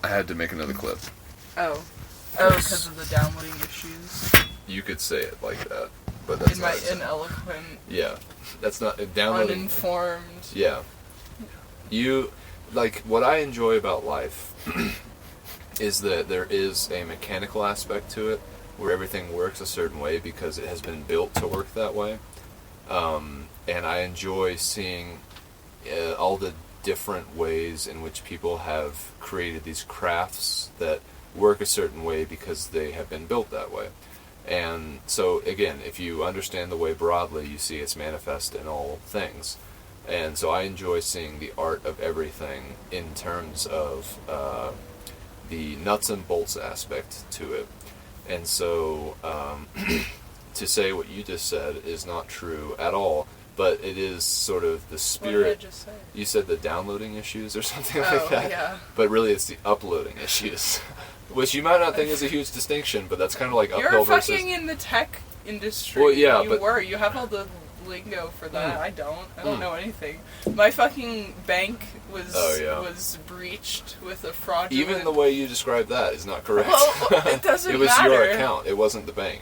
I had to make another clip. Oh, because of the downloading issues. You could say it like that, but that's in not my ineloquent. Yeah, that's not downloading. Uninformed. Yeah, what I enjoy about life is that there is a mechanical aspect to it, where everything works a certain way because it has been built to work that way, and I enjoy seeing all the different ways in which people have created these crafts that work a certain way because they have been built that way. And so, again, if you understand the way broadly, you see it's manifest in all things. And so I enjoy seeing the art of everything in terms of the nuts and bolts aspect to it. And so to say what you just said is not true at all, but it is sort of the spirit. What did I just say? You said the downloading issues or something like that. Yeah. But really it's the uploading issues. Which you might not think is a huge distinction, but that's kind of like uphill versus... You're fucking in the tech industry. Well, yeah, You have all the lingo for that. I don't know anything. My fucking bank was breached with a fraudulent... Even the way you described that is not correct. Well, it doesn't matter. It was your account. It wasn't the bank.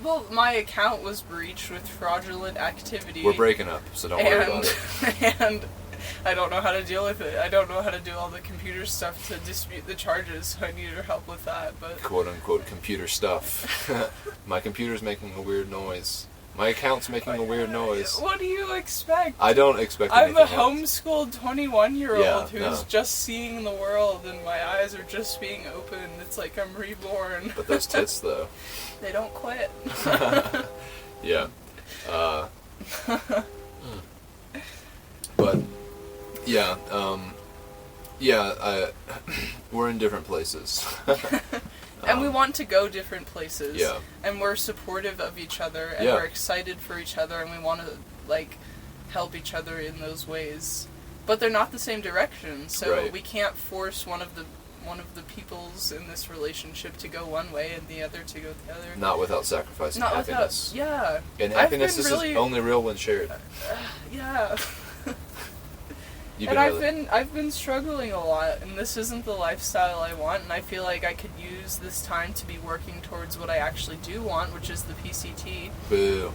Well, my account was breached with fraudulent activity. We're breaking up, so don't worry about it. And I don't know how to deal with it. I don't know how to do all the computer stuff to dispute the charges, so I need your help with that. But quote-unquote computer stuff. My computer's making a weird noise. My account's making a weird noise. What do you expect? I don't expect anything anything I'm a homeschooled 21-year-old who's no. just seeing the world, and my eyes are just being opened. It's like I'm reborn. But those tits, though. They don't quit. Yeah. But, yeah, we're in different places. And we want to go different places. Yeah. And we're supportive of each other, and we're excited for each other, and we want to, help each other in those ways. But they're not the same direction, so we can't force one of the peoples in this relationship to go one way and the other to go the other. Not without sacrificing happiness. Yeah. And happiness is only real when shared. Yeah. I've been struggling a lot, and this isn't the lifestyle I want, and I feel like I could use this time to be working towards what I actually do want, which is the PCT. Boo.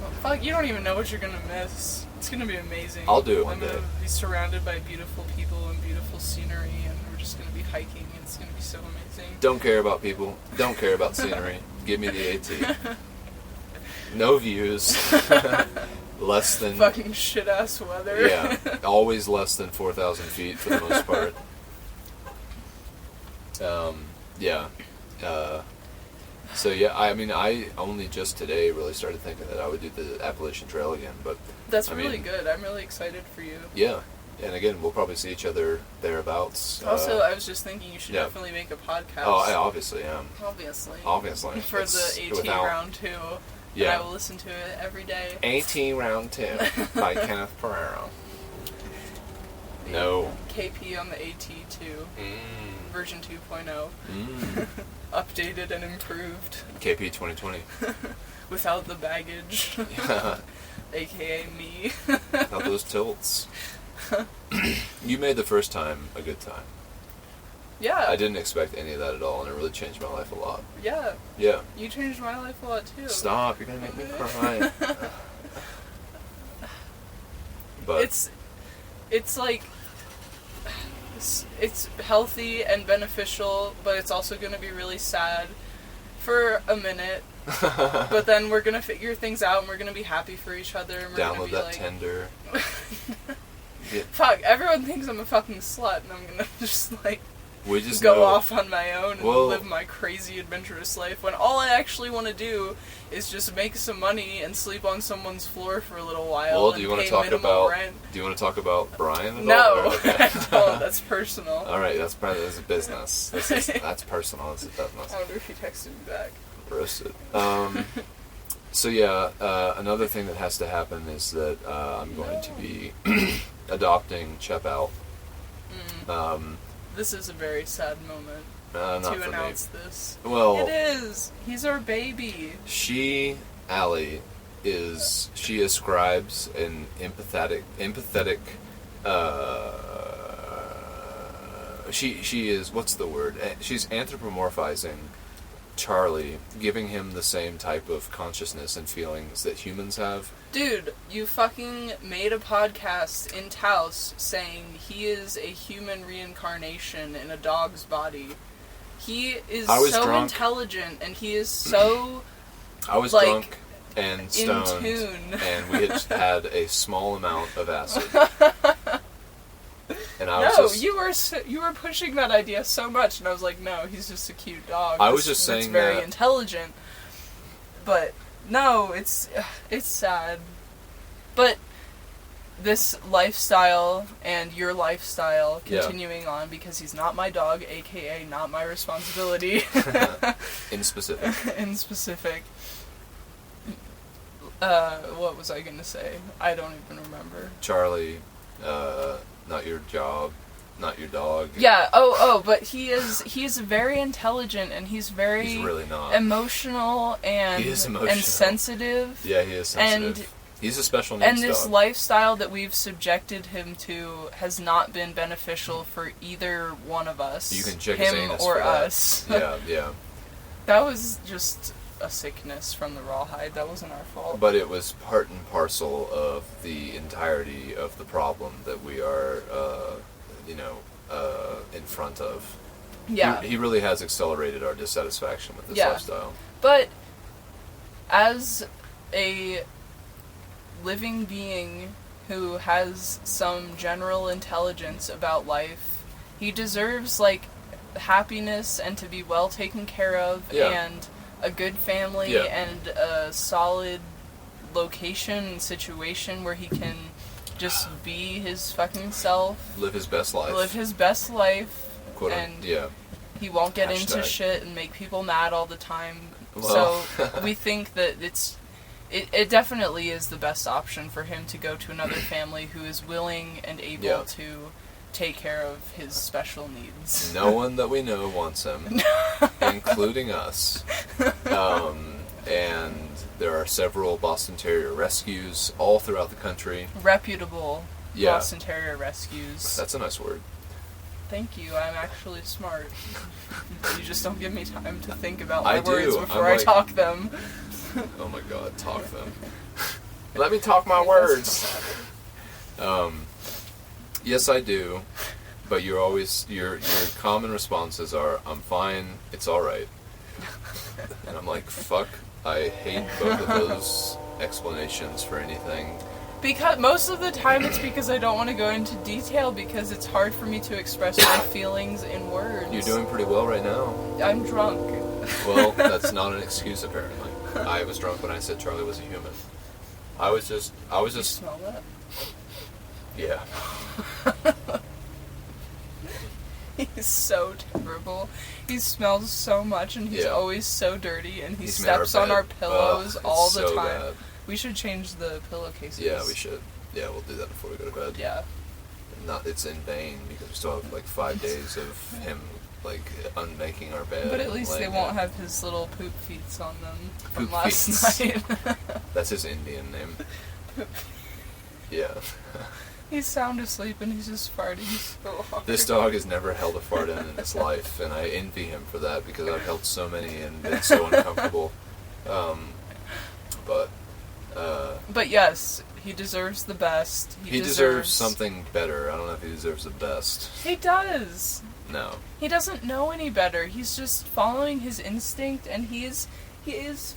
Well, fuck, you don't even know what you're gonna miss. It's gonna be amazing. I'll do it one day. I'm gonna be surrounded by beautiful people and beautiful scenery, and we're just gonna be hiking, and it's gonna be so amazing. Don't care about people. Don't care about scenery. Give me the AT. No views. Less than... Fucking shit-ass weather. Yeah. Always less than 4,000 feet for the most part. Yeah. So, yeah, I only just today really started thinking that I would do the Appalachian Trail again, but... That's really good. I'm really excited for you. Yeah. And again, we'll probably see each other thereabouts. Also, I was just thinking you should definitely make a podcast. Oh, I obviously am. Obviously. For the AT round 2. Yeah. And I will listen to it every day. AT Round 2 by Kenneth Pereira. No. KP on the AT2. Version 2.0. Updated and improved. KP 2020. Without the baggage. AKA me. Without those tilts. You made the first time a good time. Yeah. I didn't expect any of that at all, and it really changed my life a lot. Yeah. Yeah. You changed my life a lot, too. Stop, you're gonna make me cry. But it's like... It's healthy and beneficial, but it's also gonna be really sad for a minute. But then we're gonna figure things out, and we're gonna be happy for each other, and we're download gonna be that Tinder. Fuck, everyone thinks I'm a fucking slut, and I'm gonna just, just go know. off on my own and live my crazy adventurous life, when all I actually want to do is just make some money and sleep on someone's floor for a little while. Well, do you want to talk about rent. Do you want to talk about Brian at no, all? No, I don't. That's personal. All right, that's a business. That's personal. That's a business. I wonder if he texted me back. Roasted. So yeah, another thing that has to happen is that I'm going to be adopting Chep out. This is a very sad moment to announce this. Well, it is. He's our baby. Allie, she ascribes an empathetic she is, what's the word? She's anthropomorphizing Charlie, giving him the same type of consciousness and feelings that humans have. Dude, you fucking made a podcast in Taos saying he is a human reincarnation in a dog's body. He is so drunk. Intelligent, and he is so... I was drunk and stoned, in tune. And we had a small amount of acid. And I was you were pushing that idea so much, and I was like, no, he's just a cute dog. I was just saying very intelligent. But no, it's sad. But this lifestyle and your lifestyle continuing on, because he's not my dog, aka not my responsibility. In specific. What was I gonna say? I don't even remember. Charlie, not your job, not your dog. Yeah, but he's very intelligent, and he's really not. Emotional and sensitive. Yeah, he is sensitive. And he's a special needs dog. And this lifestyle that we've subjected him to has not been beneficial for either one of us. You can check him his anus or for that. us. Yeah. That was just a sickness from the rawhide. That wasn't our fault. But it was part and parcel of the entirety of the problem that we are, in front of. Yeah. He really has accelerated our dissatisfaction with this lifestyle. But as a living being who has some general intelligence about life, he deserves, happiness and to be well taken care of and a good family and a solid location and situation where he can just be his fucking self. Live his best life. Quote and he won't get into shit and make people mad all the time. Well. So we think that it definitely is the best option for him to go to another family who is willing and able to take care of his special needs. No one that we know wants him, including us. And there are several Boston Terrier rescues all throughout the country. Reputable Boston Terrier rescues. That's a nice word. Thank you. I'm actually smart. You just don't give me time to think about my words before I talk them. Oh my god, talk them. Let me talk my words. Yes, I do. But your common responses are, I'm fine, it's alright. And I'm like, fuck, I hate both of those explanations for anything. Because most of the time it's because I don't want to go into detail because it's hard for me to express my feelings in words. You're doing pretty well right now. I'm drunk. Well, that's not an excuse apparently. I was drunk when I said Charlie was a human. I was just... You smell that? Yeah. He's so terrible. He smells so much, and he's always so dirty, and he steps on our pillows all the time. Bad. We should change the pillowcases. Yeah, we should. Yeah, we'll do that before we go to bed. Yeah. It's in vain, because we still have 5 days of him unmaking our bed. But at least they won't have his little poop feet on them from last night. That's his Indian name. Yeah. He's sound asleep and he's just farting so hard. This dog has never held a fart in his life, and I envy him for that because I've held so many and it's so uncomfortable. But yes, he deserves the best. He deserves something better. I don't know if he deserves the best. He does. No. He doesn't know any better. He's just following his instinct, and he is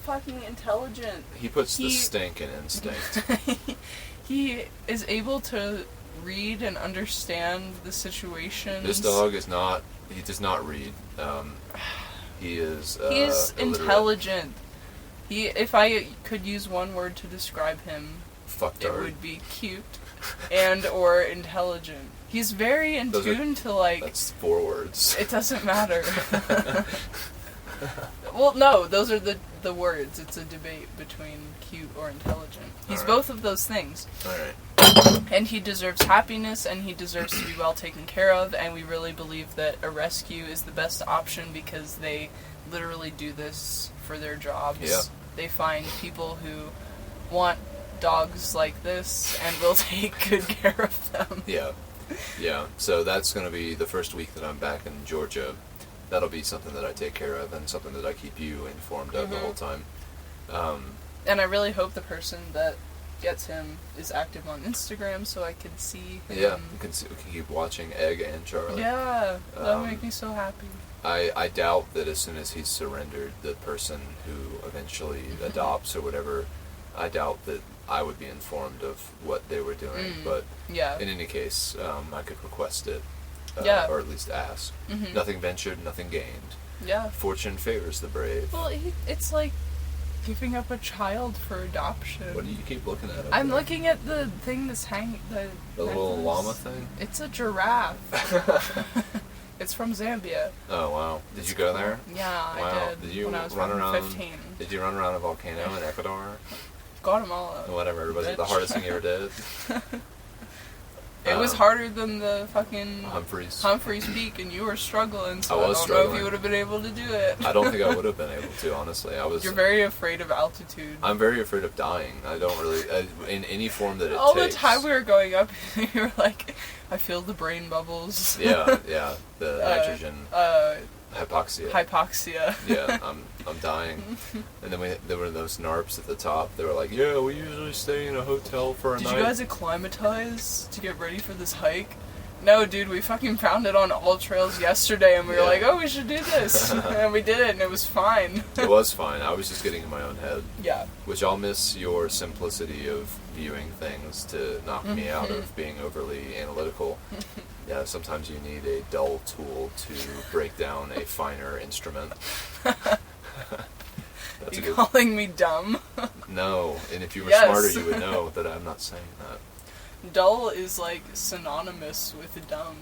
fucking intelligent. He puts the stink in instinct. He is able to read and understand the situations. This dog is not... He does not read. He is He's intelligent. If I could use one word to describe him, it would be cute and or intelligent. He's very in tune to That's 4 words. It doesn't matter. Well, no, those are the words. It's a debate between cute or intelligent. He's both of those things. Alright. And he deserves happiness, and he deserves to be well taken care of, and we really believe that a rescue is the best option because they literally do this for their jobs. Yeah. They find people who want dogs like this and will take good care of them. Yeah. Yeah, so that's going to be the first week that I'm back in Georgia. That'll be something that I take care of and something that I keep you informed of the whole time. And I really hope the person that gets him is active on Instagram so I can see him. Yeah, we can keep watching Egg and Charlie. Yeah, that would make me so happy. I doubt that as soon as he's surrendered, the person who eventually adopts or whatever, I doubt that I would be informed of what they were doing. But in any case, I could request it. Or at least ask. Nothing ventured, nothing gained. Yeah. Fortune favors the brave. Well, it's like giving up a child for adoption. What do you keep looking at? I'm looking at the thing that's hanging. The little llama thing? It's a giraffe. It's from Zambia. Oh, wow. Did you go there? Yeah, I did. Did you when I was run around 15. Did you run around a volcano in Ecuador? Guatemala. Whatever. Was it the hardest thing you ever did? It was harder than the fucking Humphreys Peak, and you were struggling, so I don't know if you would have been able to do it. I don't think I would have been able to, honestly. You're very afraid of altitude. I'm very afraid of dying. I don't really, in any form that it takes. All the time we were going up, you were like, I feel the brain bubbles. Yeah, the nitrogen. Hypoxia. Yeah, I'm dying. And then there were those NARPs at the top. They were like, yeah, we usually stay in a hotel for a night. Did you guys acclimatize to get ready for this hike? No, dude, we fucking found it on All Trails yesterday, and we were like, oh, we should do this. And we did it, and it was fine. It was fine. I was just getting in my own head. Yeah. Which I'll miss your simplicity of viewing things to knock me out of being overly analytical. Yeah, sometimes you need a dull tool to break down a finer instrument. You calling me dumb? No, and if you were smarter, you would know that I'm not saying that. Dull is like synonymous with dumb.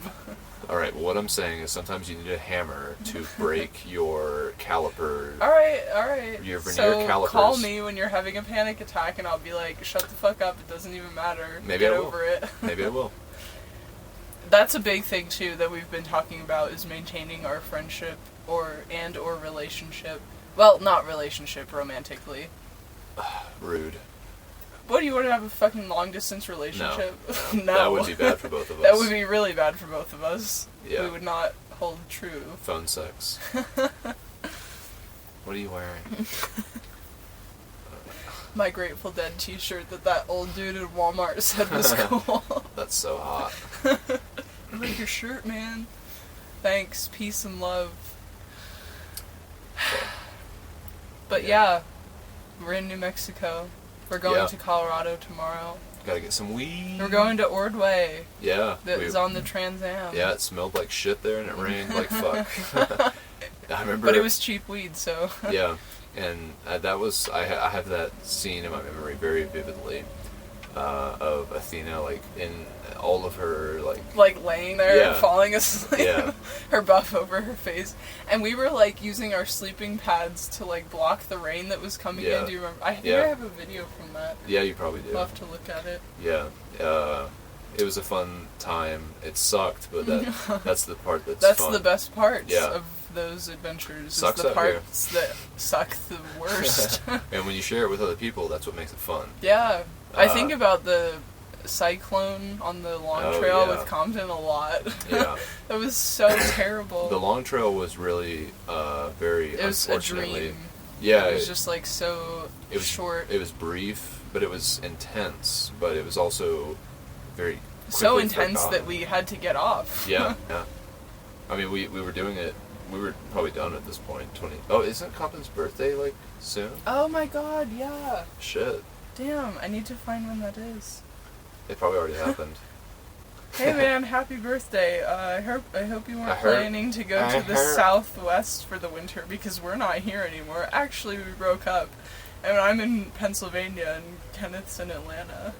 Alright, well, what I'm saying is sometimes you need a hammer to break your caliper. Alright. Your vernier calipers. Call me when you're having a panic attack and I'll be like, shut the fuck up, it doesn't even matter. Maybe Get I will. over it. Maybe I will. That's a big thing too that we've been talking about, is maintaining our friendship or relationship. Well, not relationship romantically. Rude. What, do you want to have a fucking long distance relationship? No. That would be bad for both of us. That would be really bad for both of us. Yeah. We would not hold true. Phone sex. What are you wearing? My Grateful Dead t-shirt that old dude at Walmart said was cool. That's so hot. I like your shirt, man. Thanks. Peace and love. But yeah, we're in New Mexico. We're going to Colorado tomorrow. Gotta get some weed. We're going to Ordway. Yeah. That is on the Trans Am. Yeah, it smelled like shit there and it rained like fuck. I remember. But it was cheap weed, so. Yeah, and that was, I have that scene in my memory very vividly of Athena, like, in all of her, like laying there and falling asleep. Yeah. Her buff over her face. And we were, like, using our sleeping pads to, like, block the rain that was coming in. Do you remember? I think I have a video from that. Yeah, you probably do. I'll have to look at it. Yeah. It was a fun time. It sucked, but that's the part that's fun. That's the best parts of those adventures. Sucks is the parts that suck the worst. And when you share it with other people, that's what makes it fun. Yeah. I think about the cyclone on the long trail with Compton a lot. Yeah. That was so terrible. The long trail was really very, it was unfortunately... a dream. Yeah. It was just like so short. It was brief, but it was intense, but it was also very so intense forgotten. That we had to get off. Yeah. I mean, we were doing it. We were probably done at this point. Oh, isn't Compton's birthday like soon? Oh my god, yeah. Shit. Damn, I need to find when that is. It probably already happened. Hey man, happy birthday. I hope you weren't planning to go to the Southwest for the winter, because we're not here anymore. Actually, we broke up. And I'm in Pennsylvania and Kenneth's in Atlanta.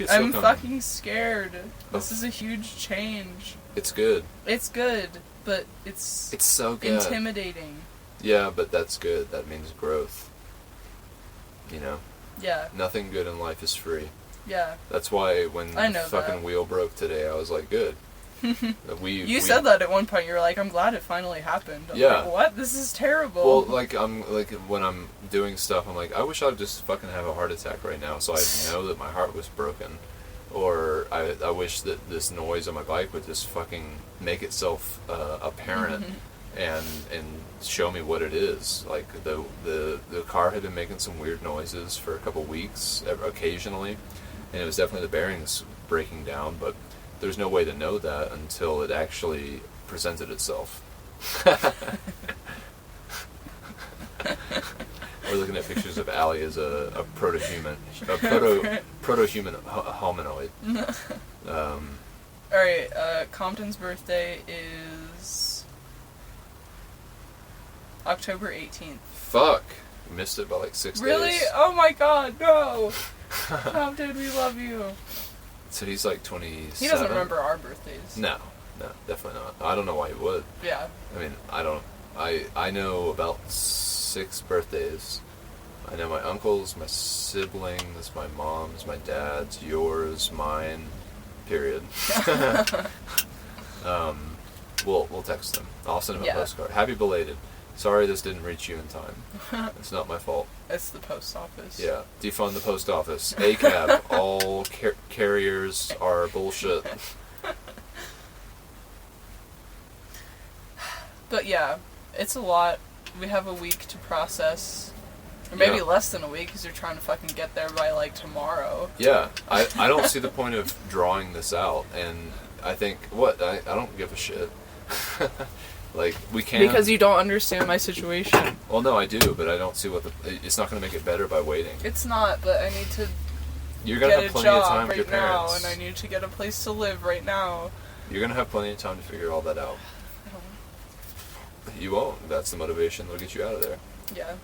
I'm fucking scared. This is a huge change. It's good. It's good, but it's so good. Intimidating. Yeah, but that's good. That means growth. You know? Yeah. Nothing good in life is free. Yeah. That's why when the fucking wheel broke today, I was like, good. You said that at one point. You were like, I'm glad it finally happened. I'm like, what? This is terrible. Well, when I'm doing stuff, I'm like, I wish I'd just fucking have a heart attack right now so I know that my heart was broken. Or I wish that this noise on my bike would just fucking make itself apparent and show me what it is. Like the car had been making some weird noises for a couple weeks occasionally, and it was definitely the bearings breaking down, but there's no way to know that until it actually presented itself. We're looking at pictures of Allie as a proto-human, proto-human hominoid. Alright, Compton's birthday is October 18th. Fuck! We missed it by like 6 days. Really? Oh my god, no! Compton, we love you. So he's like 27? He doesn't remember our birthdays. No, definitely not. I don't know why he would. Yeah. I mean, I know about 6 birthdays. I know my uncle's, my siblings, my mom's, my dad's, yours, mine, period. We'll text them. I'll send him a postcard. Happy belated. Sorry this didn't reach you in time. It's not my fault. It's the post office. Yeah. Defund the post office. ACAB. All carriers are bullshit. But yeah, it's a lot. We have a week to process. Or maybe less than a week because you're trying to fucking get there by like tomorrow. Yeah. I don't see the point of drawing this out. And I think, I don't give a shit. Like, we can't... Because you don't understand my situation. Well, no, I do, but I don't see it's not going to make it better by waiting. It's not, but I need to You're gonna have plenty of time with your parents. now, and I need to get a place to live right now. You're going to have plenty of time to figure all that out. You won't. That's the motivation that'll get you out of there. Yeah.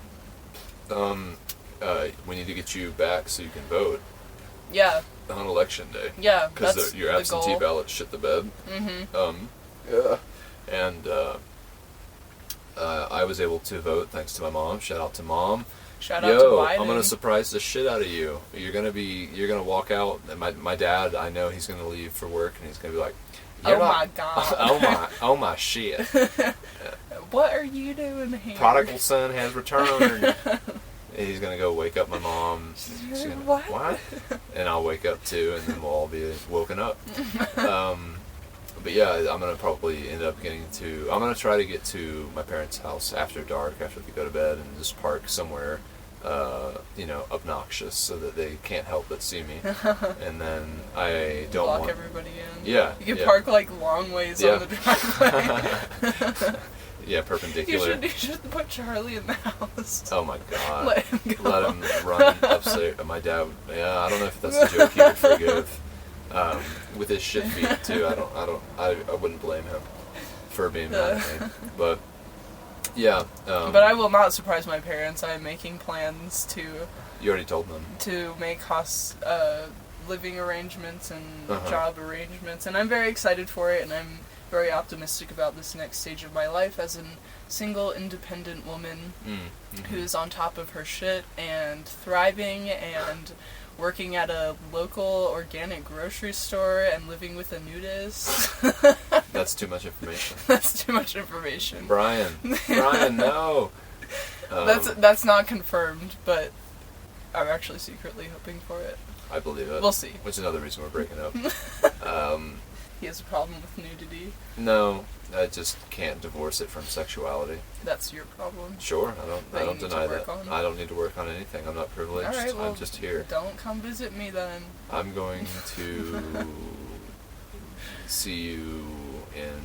We need to get you back so you can vote. Yeah. On election day. Yeah, because your absentee ballot shit the bed. Mm-hmm. Yeah. And I was able to vote thanks to my mom. Shout out to Mom. Shout out to Biden. I'm gonna surprise the shit out of you. You're gonna walk out, and my dad, I know he's gonna leave for work, and he's gonna be like, my god. oh my shit. What are you doing here? Prodigal son has returned. And he's gonna go wake up my mom. She's gonna, what? And I'll wake up too, and then we'll all be woken up. But yeah, I'm gonna probably end up I'm gonna try to get to my parents' house after dark, after they go to bed, and just park somewhere, obnoxious so that they can't help but see me. And then I don't block everybody in. Yeah. You can park like long ways on the driveway. Yeah, perpendicular. You should put Charlie in the house. Oh my god. Let him go. Let him run upstairs. My dad, I don't know if that's a joke he would forgive. With his shit feet too. I wouldn't blame him for being mad at me. But yeah. But I will not surprise my parents. I am making plans to. You already told them. To make living arrangements and job arrangements, and I'm very excited for it, and I'm very optimistic about this next stage of my life as a single, independent woman who's on top of her shit and thriving and working at a local organic grocery store and living with a nudist. That's too much information. That's too much information. Brian, no. That's not confirmed, but I'm actually secretly hoping for it. I believe it. We'll see. Which is another reason we're breaking up. He has a problem with nudity. No, I just can't divorce it from sexuality. That's your problem. Sure, I don't deny that. On. I don't need to work on anything. I'm not privileged. All right, well, I'm just here. Don't come visit me then. I'm going to see you in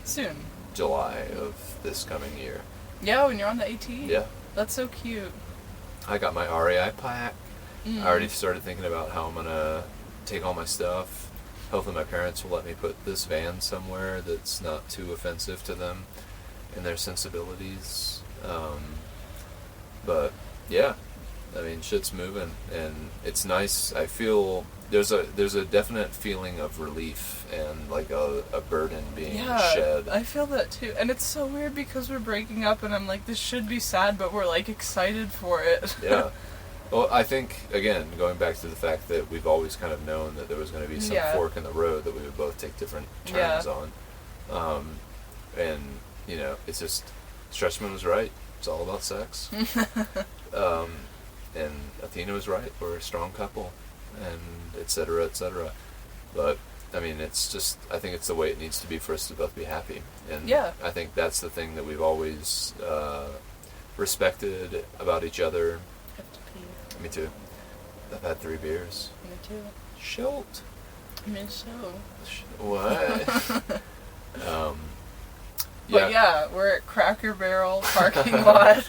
soon. July of this coming year. Yeah, when you're on the AT. Yeah. That's so cute. I got my REI pack. I already started thinking about how I'm gonna take all my stuff. Hopefully my parents will let me put this van somewhere that's not too offensive to them and their sensibilities. But yeah, I mean, shit's moving and it's nice. I feel there's a definite feeling of relief and like a burden being shed. I feel that too. And it's so weird because we're breaking up and I'm like, this should be sad, but we're like excited for it. Yeah. Well, I think, again, going back to the fact that we've always kind of known that there was going to be some fork in the road that we would both take different turns on. And, it's just, Stretchman was right. It's all about sex. And Athena was right. We're a strong couple. and et cetera, et cetera. But I mean, it's just, I think it's the way it needs to be for us to both be happy. And I think that's the thing that we've always respected about each other. I have to pee. Me too. I've had 3 beers. Me too. Schult. Me too. What? But yeah, we're at Cracker Barrel parking lot.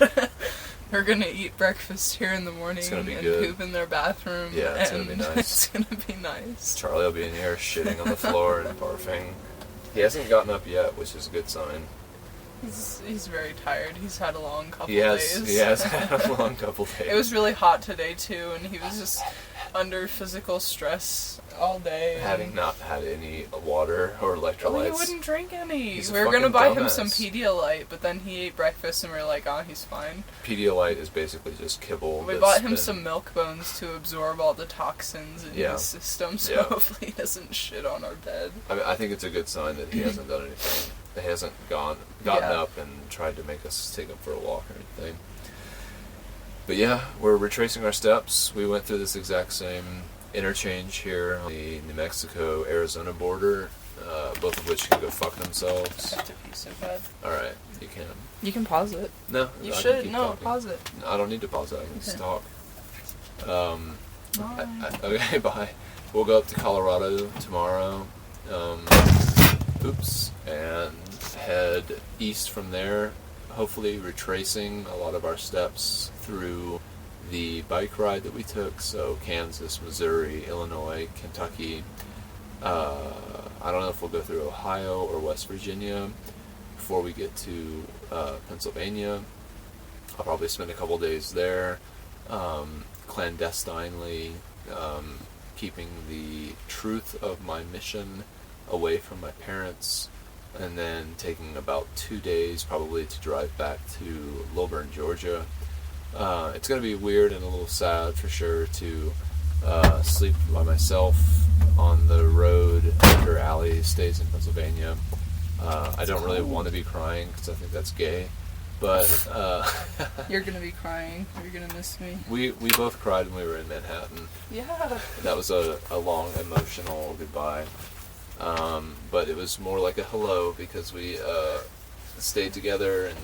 We're gonna eat breakfast here in the morning and good. poop in their bathroom. Yeah, it's gonna be nice. It's gonna be nice. Charlie will be in here shitting on the floor and barfing. He hasn't gotten up yet, which is a good sign. He's very tired. He's had a long couple days. He has had a long couple days. It was really hot today too, and he was just under physical stress all day. Having not had any water or electrolytes. Well, he wouldn't drink any. He's we were going to buy him some Pedialyte, but then he ate breakfast and we were like, oh, he's fine. Pedialyte is basically just kibble. We bought him some milk bones to absorb all the toxins in his system, so hopefully he doesn't shit on our bed. I mean, I think it's a good sign that he hasn't done anything. He hasn't gotten up and tried to make us take him for a walk or anything. But yeah, we're retracing our steps. We went through this exact same interchange here on the New Mexico-Arizona border, both of which can go fuck themselves. I have to pee so bad. Alright, you can. You can pause it. No, you should. No, pause it. I don't need to pause it. I can just talk. Okay, bye. We'll go up to Colorado tomorrow. And head east from there, hopefully retracing a lot of our steps through the bike ride that we took, so Kansas, Missouri, Illinois, Kentucky. I don't know if we'll go through Ohio or West Virginia before we get to Pennsylvania. I'll probably spend a couple days there, clandestinely, keeping the truth of my mission away from my parents, and then taking about 2 days probably to drive back to Lilburn, Georgia. It's going to be weird and a little sad for sure to sleep by myself on the road after Allie stays in Pennsylvania. I don't really want to be crying because I think that's gay, but you're going to be crying. You're going to miss me. We both cried when we were in Manhattan. Yeah. That was a long emotional goodbye. But it was more like a hello because we stayed together and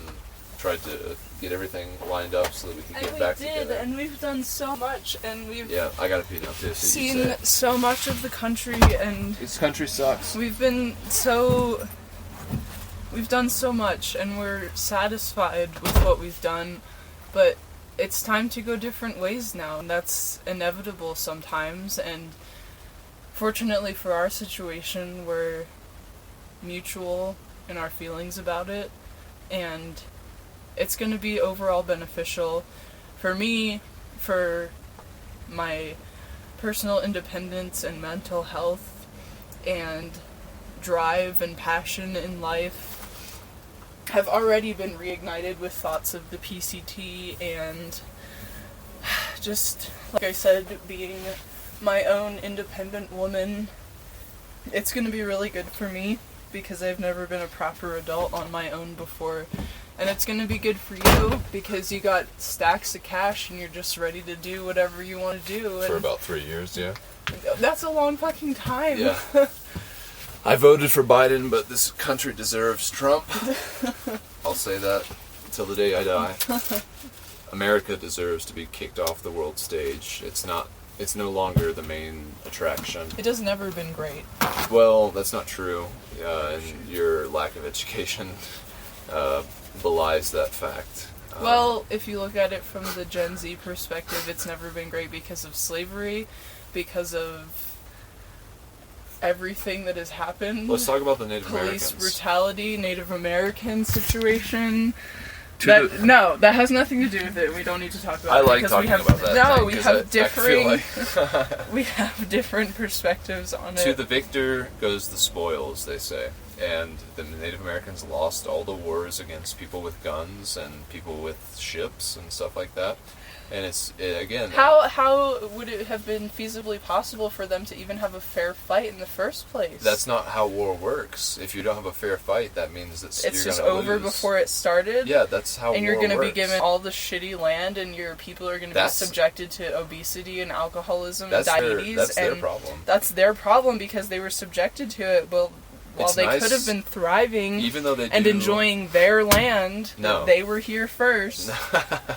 tried to get everything lined up so that we could get back together. And we've done so much, and we've I gotta pee now too. Seen so much of the country, and this country sucks. We've done so much, and we're satisfied with what we've done, but it's time to go different ways now, and that's inevitable sometimes, and fortunately for our situation, we're mutual in our feelings about it, and it's going to be overall beneficial for me, for my personal independence and mental health, and drive and passion in life. Have already been reignited with thoughts of the PCT, and just, like I said, being my own independent woman. It's going to be really good for me because I've never been a proper adult on my own before. And it's going to be good for you because you got stacks of cash and you're just ready to do whatever you want to do. For about 3 years, yeah. That's a long fucking time. Yeah. I voted for Biden, but this country deserves Trump. I'll say that until the day I die. America deserves to be kicked off the world stage. It's no longer the main attraction. It has never been great. Well, that's not true. And your lack of education belies that fact. Well, if you look at it from the Gen Z perspective, it's never been great because of slavery, because of everything that has happened. Let's talk about the Native Americans. Police brutality, Native American situation. That has nothing to do with it. We don't need to talk about it. I like talking about that. No, we have differing. We have different perspectives on it. To the victor goes the spoils, they say. And the Native Americans lost all the wars against people with guns and people with ships and stuff like that. And again... How would it have been feasibly possible for them to even have a fair fight in the first place? That's not how war works. If you don't have a fair fight, that means that you're it's just over before it started? Yeah, that's how war works. And you're going to be given all the shitty land, and your people are going to be subjected to obesity and alcoholism and diabetes. That's their problem. That's their problem because they were subjected to it. Well, while they could have been thriving and enjoying their land, they were here first.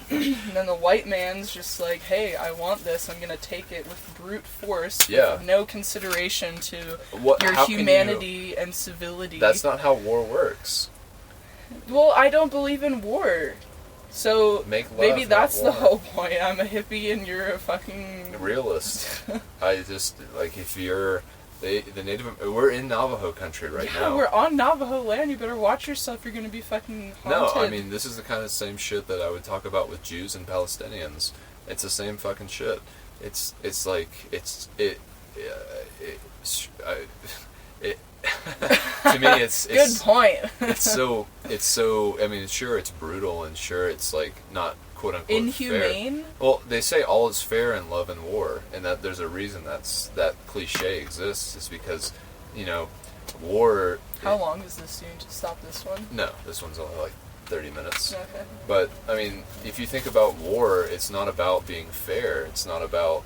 And then the white man's just like, hey, I want this, I'm going to take it with brute force. Yeah. With no consideration to your humanity and civility. That's not how war works. Well, I don't believe in war. So maybe that's the whole point. I'm a hippie and you're a fucking... realist. I just, like, if you're... the Native... We're in Navajo country right now. Yeah, we're on Navajo land. You better watch yourself. You're going to be fucking haunted. No, I mean, this is the kind of same shit that I would talk about with Jews and Palestinians. It's the same fucking shit. To me, it's good point. it's so. I mean, sure, it's brutal, and sure, it's like not quote unquote inhumane. Fair. Well, they say all is fair in love and war, and that there's a reason that cliche exists. Is because, war. How long is this? Do you need to stop this one? No, this one's only like 30 minutes. Okay. But I mean, if you think about war, it's not about being fair. It's not about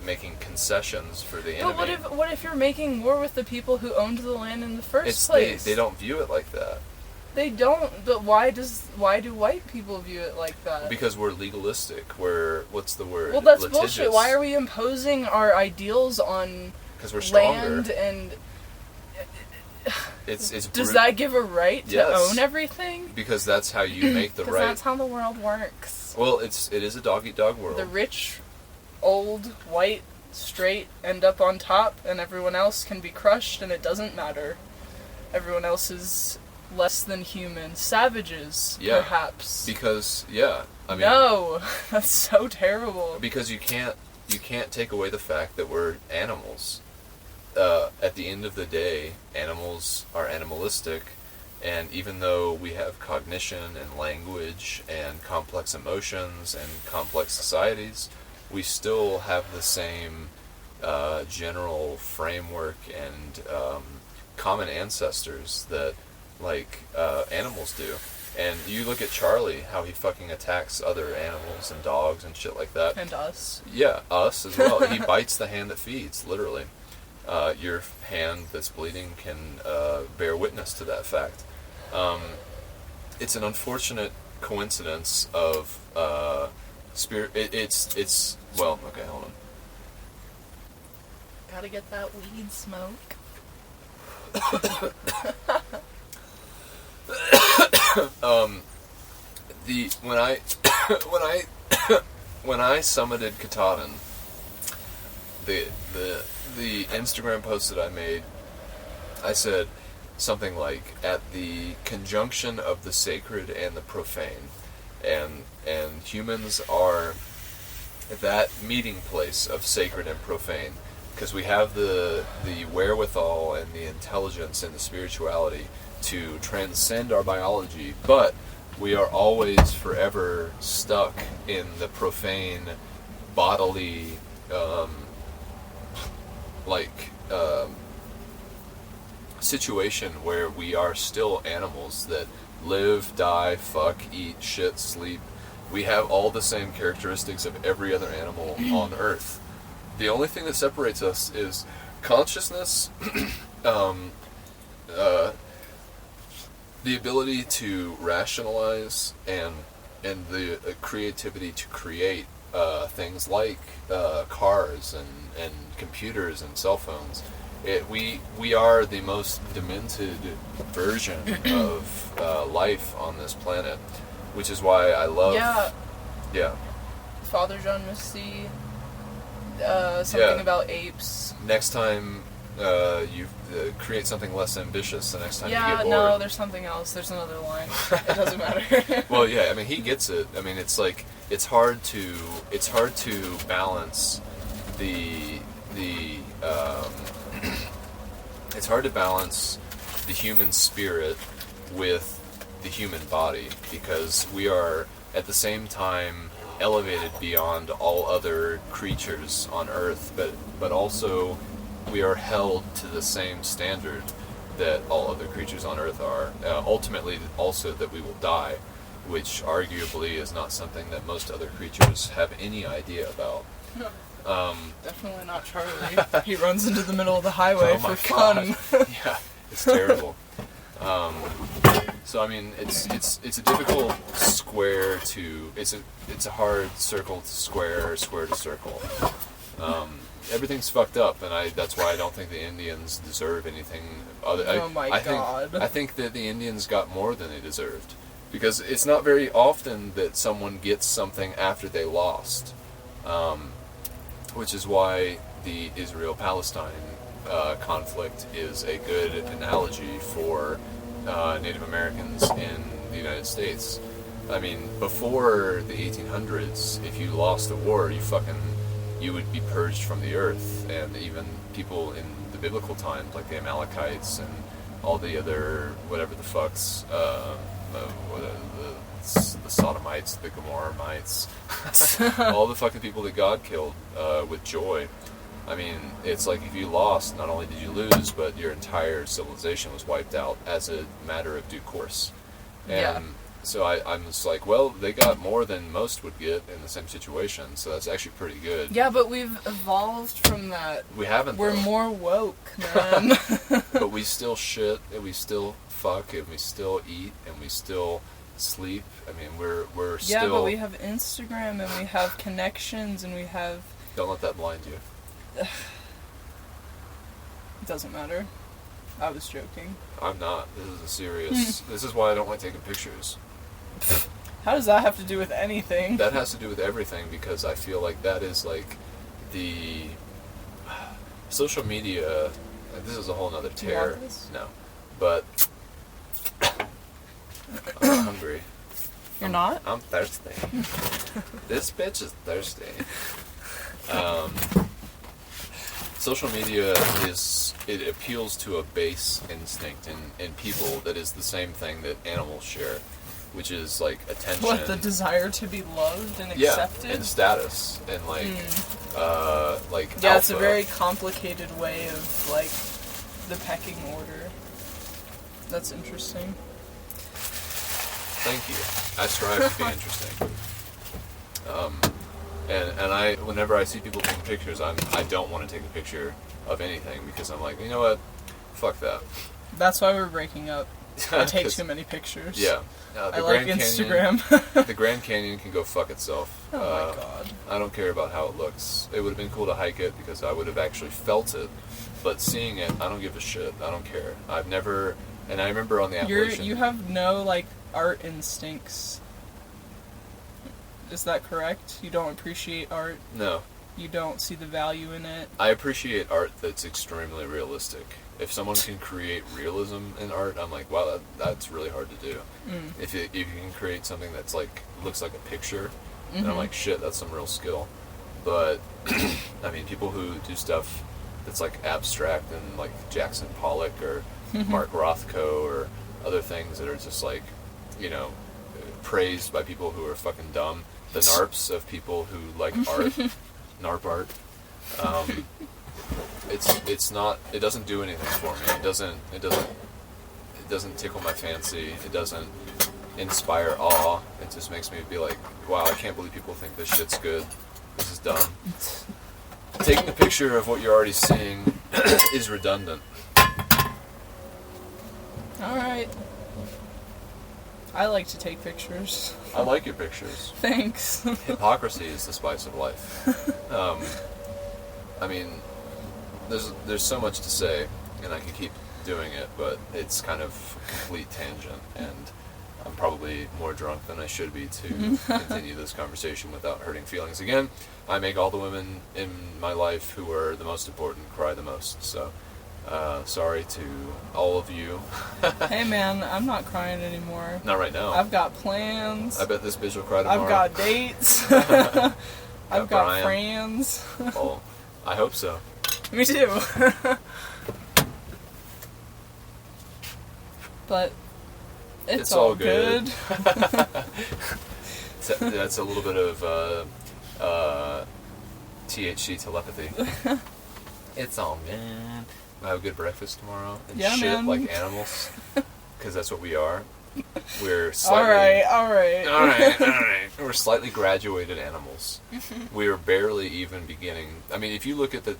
making concessions for the enemy. But what if you're making war with the people who owned the land in the first place? They don't view it like that. They don't, but why do white people view it like that? Because we're legalistic. What's the word? Well, that's litigious. bullshit. Why are we imposing our ideals on land and... Does that give a right to own everything? Because that's how you make the right. Because that's how the world works. Well, it is a dog-eat-dog world. The rich, old, white, straight end up on top, and everyone else can be crushed, and it doesn't matter. Everyone else is less than human. Savages, perhaps. Because, I mean... No! That's so terrible. Because you can't take away the fact that we're animals. At the end of the day, animals are animalistic, and even though we have cognition and language and complex emotions and complex societies, we still have the same general framework and common ancestors that, animals do. And you look at Charlie, how he fucking attacks other animals and dogs and shit like that. And us. Yeah, us as well. He bites the hand that feeds, literally. Your hand that's bleeding can bear witness to that fact. It's an unfortunate coincidence of spirit. It's well, okay, hold on. Gotta get that weed smoke. When I summited Katahdin, the Instagram post that I made, I said something like, at the conjunction of the sacred and the profane, and humans are that meeting place of sacred and profane, because we have the wherewithal and the intelligence and the spirituality to transcend our biology, but we are always forever stuck in the profane, bodily, situation where we are still animals that live, die, fuck, eat, shit, sleep. We have all the same characteristics of every other animal on Earth. The only thing that separates us is consciousness, the ability to rationalize, and the creativity to create things like cars and computers and cell phones. We are the most demented version of life on this planet, which is why I love... Yeah. Father John Misty, something about apes. Next time you create something less ambitious, the next time you get bored. No, there's something else. There's another line. It doesn't matter. Well, yeah, I mean, he gets it. I mean, it's like, it's hard to balance it's hard to balance the human spirit with the human body, because we are at the same time elevated beyond all other creatures on Earth, but also we are held to the same standard that all other creatures on Earth are. Ultimately, also that we will die, which arguably is not something that most other creatures have any idea about. Definitely not Charlie. He runs into the middle of the highway for fun. Yeah, it's terrible. So I mean, it's a difficult square to it's a hard circle to square, square to circle. Everything's fucked up, and that's why I don't think the Indians deserve anything other. God! I think that the Indians got more than they deserved, because it's not very often that someone gets something after they lost, which is why the Israel-Palestine conflict is a good analogy for Native Americans in the United States. I mean, before the 1800s, if you lost a war, you would be purged from the earth, and even people in the biblical times, like the Amalekites and all the other whatever the fucks, the Sodomites, the Gomorramites, all the fucking people that God killed with joy. I mean, it's like if you lost, not only did you lose, but your entire civilization was wiped out as a matter of due course. And so I'm just like, well, they got more than most would get in the same situation, so that's actually pretty good. Yeah, but we've evolved from that. We haven't, We're more woke, man. But we still shit, and we still fuck, and we still eat, and we still sleep. I mean, we're still... Yeah, but we have Instagram, and we have connections, and we have... Don't let that blind you. It doesn't matter. I was joking. I'm not. This is a serious... This is why I don't like taking pictures. How does that have to do with anything? That has to do with everything, because I feel like that is like the social media. This is a whole nother tear. Do you want this? No, but I'm hungry. You're not? I'm thirsty. This bitch is thirsty. Social media it appeals to a base instinct in people that is the same thing that animals share, which is like attention. What, the desire to be loved and accepted? Yeah, and status, and like yeah, alpha. It's a very complicated way of like the pecking order. That's interesting. Thank you. I strive to be interesting. And I, whenever I see people taking pictures, I don't want to take a picture of anything, because I'm like, you know what? Fuck that. That's why we're breaking up. I take too many pictures. Yeah. I like Instagram. The Grand Canyon can go fuck itself. Oh my god. I don't care about how it looks. It would have been cool to hike it, because I would have actually felt it. But seeing it, I don't give a shit. I don't care. I've never... And I remember on the Appalachian... You have no, like, art instincts. Is that correct? You don't appreciate art? No. You don't see the value in it? I appreciate art that's extremely realistic. If someone can create realism in art, I'm like, wow, that's really hard to do. If you can create something that's like, looks like a picture, then I'm like, shit, that's some real skill. But, I mean, people who do stuff that's like abstract and like Jackson Pollock or Mark Rothko or other things that are just like, you know, praised by people who are fucking dumb. The NARPs of people who like art, NARP art. It's not. It doesn't do anything for me. It doesn't tickle my fancy. It doesn't inspire awe. It just makes me be like, wow, I can't believe people think this shit's good. This is dumb. Taking a picture of what you're already seeing is redundant. All right. I like to take pictures. I like your pictures. Thanks. Hypocrisy is the spice of life. I mean, there's so much to say, and I could keep doing it, but it's kind of a complete tangent, and I'm probably more drunk than I should be to continue this conversation without hurting feelings again. I make all the women in my life who are the most important cry the most, so sorry to all of you. Hey man, I'm not crying anymore. Not right now. I've got plans. I bet this bitch will cry tomorrow. I've got dates. I've got Brian. friends. Well, I hope so. Me too. But it's all good. That's a little bit of THC telepathy. It's all good. We'll have a good breakfast tomorrow and shit man. Like animals, because that's what we are. We're slightly... All right. We're slightly graduated animals. We are barely even beginning. I mean, if you look at the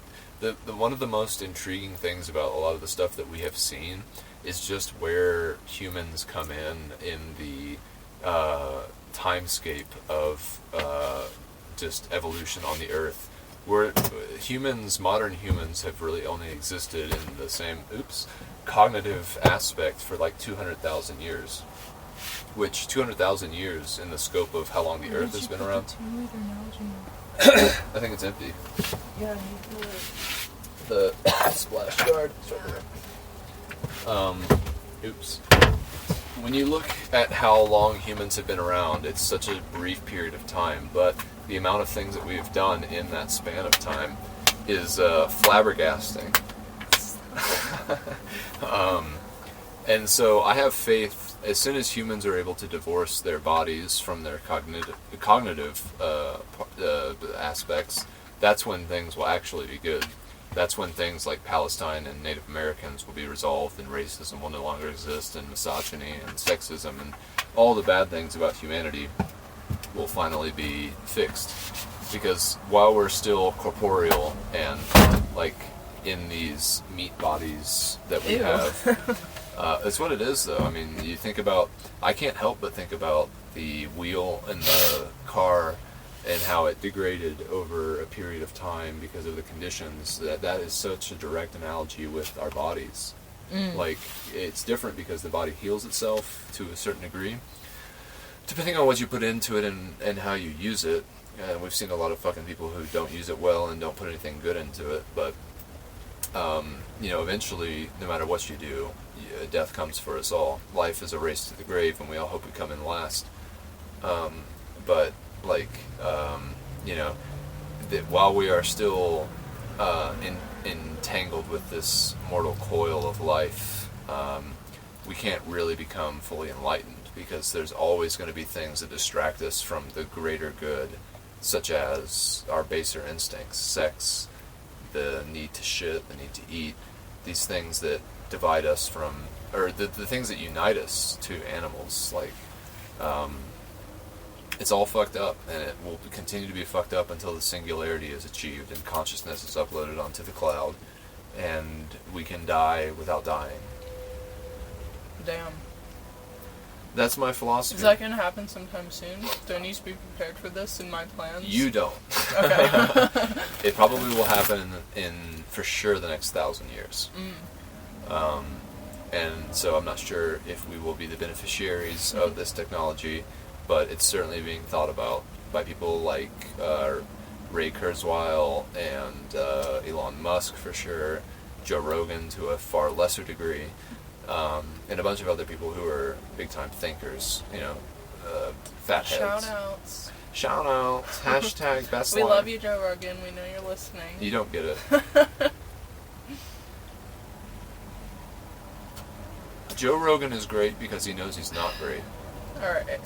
one of the most intriguing things about a lot of the stuff that we have seen is just where humans come in the timescape of just evolution on the Earth. Where modern humans have really only existed in the same cognitive aspect for like 200,000 years, which 200,000 years in the scope of how long the Earth has been around. I think it's empty. Yeah, the splash guard is right there. When you look at how long humans have been around, it's such a brief period of time, but the amount of things that we've done in that span of time is flabbergasting. And so I have faith, as soon as humans are able to divorce their bodies from their cognitive aspects, that's when things will actually be good. That's when things like Palestine and Native Americans will be resolved, and racism will no longer exist, and misogyny and sexism and all the bad things about humanity will finally be fixed. Because while we're still corporeal and like in these meat bodies that we have, it's what it is though. I mean, you think about, I can't help but think about the wheel in the car and how it degraded over a period of time because of the conditions. That is such a direct analogy with our bodies. Like, it's different because the body heals itself to a certain degree, depending on what you put into it and how you use it. And we've seen a lot of fucking people who don't use it well and don't put anything good into it. But, eventually, no matter what you do, death comes for us all. Life is a race to the grave, and we all hope we come in last. But, that while we are still entangled with this mortal coil of life, we can't really become fully enlightened, because there's always going to be things that distract us from the greater good, such as our baser instincts, sex, the need to shit, the need to eat, these things that divide us from, or the things that unite us to animals. Like, it's all fucked up, and it will continue to be fucked up until the singularity is achieved and consciousness is uploaded onto the cloud, and we can die without dying. Damn. That's my philosophy. Is that going to happen sometime soon? Do I need to be prepared for this in my plans? You don't. Okay. It probably will happen in, for sure, the next 1,000 years. And so I'm not sure if we will be the beneficiaries of this technology, but it's certainly being thought about by people like Ray Kurzweil and Elon Musk, for sure, Joe Rogan to a far lesser degree, and a bunch of other people who are big-time thinkers, fatheads. Shout-outs. Shout-outs. Hashtag best We line. love you, Joe Rogan. We know you're listening. You don't get it. Joe Rogan is great because he knows he's not great. Alright.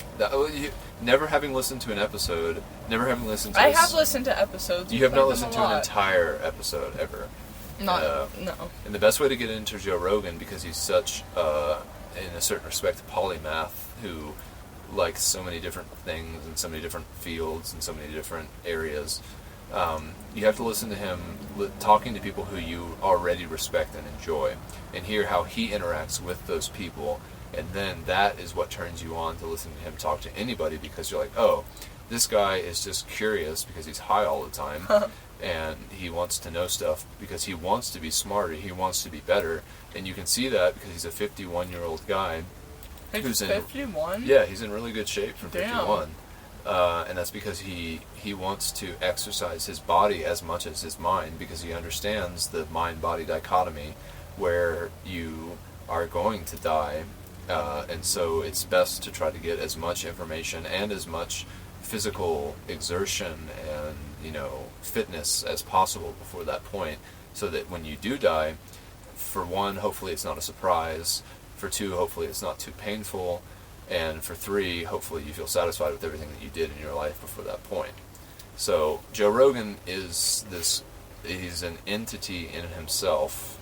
Never having listened to an episode, never having listened to I have listened to episodes. You have not listened to an entire episode, ever. No. And the best way to get into Joe Rogan, because he's such, in a certain respect, a polymath who likes so many different things and so many different fields and so many different areas, you have to listen to him talking to people who you already respect and enjoy, and hear how he interacts with those people, and then that is what turns you on to listen to him talk to anybody, because you're like, oh, this guy is just curious because he's high all the time, and he wants to know stuff because he wants to be smarter, he wants to be better, and you can see that because he's a 51-year-old guy. He's 51? Yeah, he's in really good shape for 51. Damn. And that's because he wants to exercise his body as much as his mind, because he understands the mind-body dichotomy where you are going to die, and so it's best to try to get as much information and as much physical exertion and fitness as possible before that point, so that when you do die, for one, hopefully it's not a surprise, for two, hopefully it's not too painful, And for 3, hopefully you feel satisfied with everything that you did in your life before that point. So Joe Rogan is he's an entity in himself,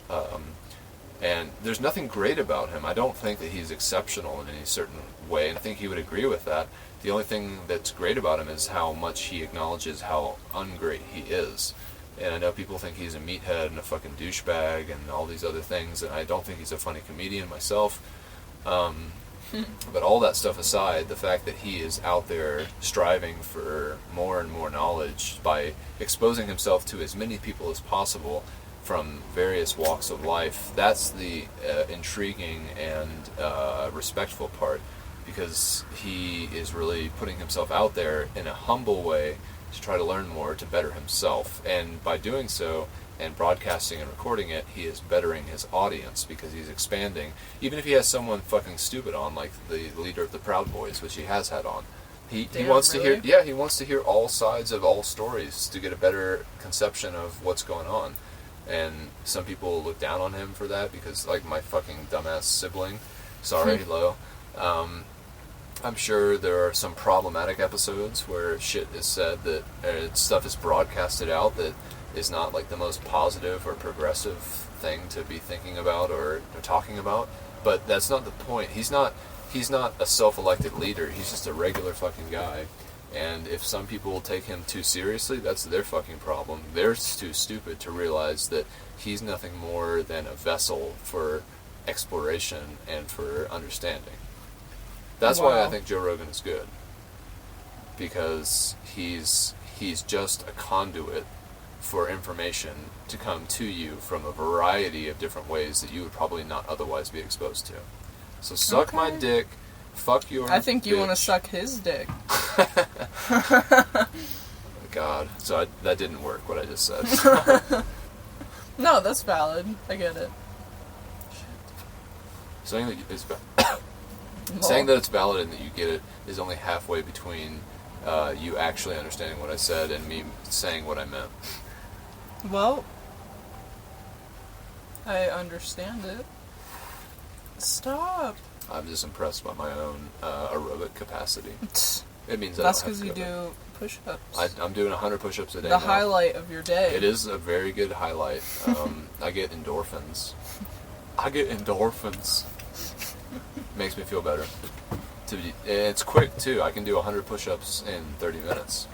and there's nothing great about him. I don't think that he's exceptional in any certain way, and I think he would agree with that. The only thing that's great about him is how much he acknowledges how ungreat he is. And I know people think he's a meathead and a fucking douchebag and all these other things, and I don't think he's a funny comedian myself. But all that stuff aside, the fact that he is out there striving for more and more knowledge by exposing himself to as many people as possible from various walks of life, that's the intriguing and respectful part, because he is really putting himself out there in a humble way to try to learn more, to better himself. And by doing so, and broadcasting and recording it, he is bettering his audience, because he's expanding. Even if he has someone fucking stupid on, like the leader of the Proud Boys, which he has had on, he wants to hear, he wants to hear all sides of all stories to get a better conception of what's going on. And some people look down on him for that, because, like, my fucking dumbass sibling, sorry, Lo, I'm sure there are some problematic episodes where shit is said that stuff is broadcasted out that is not like the most positive or progressive thing to be thinking about or talking about, but that's not the point. He's not a self-elected leader. He's just a regular fucking guy, and if some people take him too seriously, that's their fucking problem. They're too stupid to realize that he's nothing more than a vessel for exploration and for understanding. That's why I think Joe Rogan is good, because he's just a conduit for information to come to you from a variety of different ways that you would probably not otherwise be exposed to. So suck my dick, fuck your I think you bitch. want to suck his dick. God, so that didn't work, what I just said. No, that's valid. I get it. Saying that it's valid and that you get it is only halfway between you actually understanding what I said and me saying what I meant. Well, I understand it. Stop. I'm just impressed by my own aerobic capacity. It means that's because you do push-ups. I'm doing 100 push-ups a day. The now. Highlight of your day. It is a very good highlight. I get endorphins. Makes me feel better. It's quick too. I can do 100 push-ups in 30 minutes.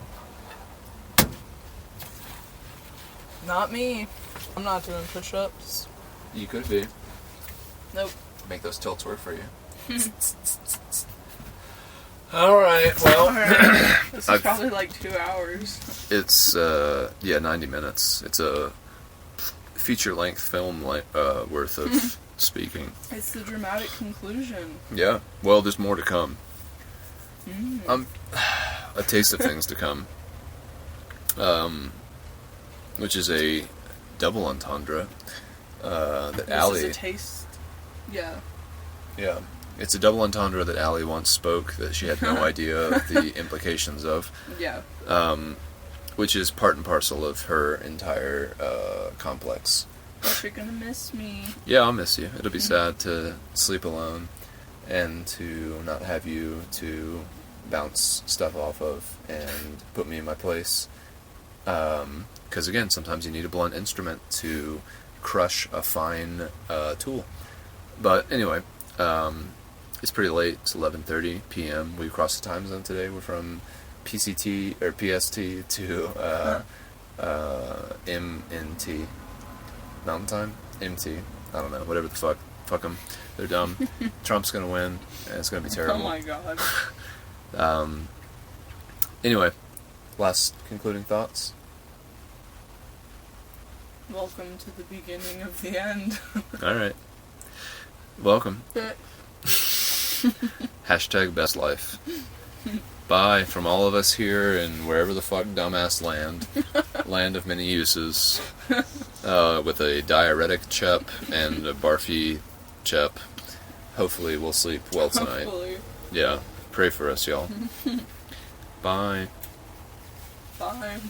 Not me. I'm not doing push-ups. You could be. Nope. Make those tilts work for you. Alright, well. This is probably like 2 hours. It's, 90 minutes. It's a feature-length film worth of speaking. It's the dramatic conclusion. Yeah. Well, there's more to come. A taste of things to come. Which is a double entendre that Allie... This is a taste... Yeah. Yeah. It's a double entendre that Allie once spoke that she had no idea of the implications of. Yeah. Which is part and parcel of her entire complex. But you're gonna miss me. Yeah, I'll miss you. It'll be sad to sleep alone and to not have you to bounce stuff off of and put me in my place. Because again, sometimes you need a blunt instrument to crush a fine tool. But anyway, it's pretty late. It's 11:30 p.m. We crossed the time zone today. We're from PCT or PST to MNT. Mountain Time? MT. I don't know. Whatever the fuck. Fuck them. They're dumb. Trump's gonna win, and it's gonna be terrible. Oh my god. Anyway, last concluding thoughts. Welcome to the beginning of the end. All right. Welcome. Hashtag best life. Bye from all of us here in wherever the fuck dumbass land of many uses, with a diuretic Chep and a barfy Chep. Hopefully we'll sleep well tonight. Hopefully. Yeah, pray for us, y'all. Bye. Bye.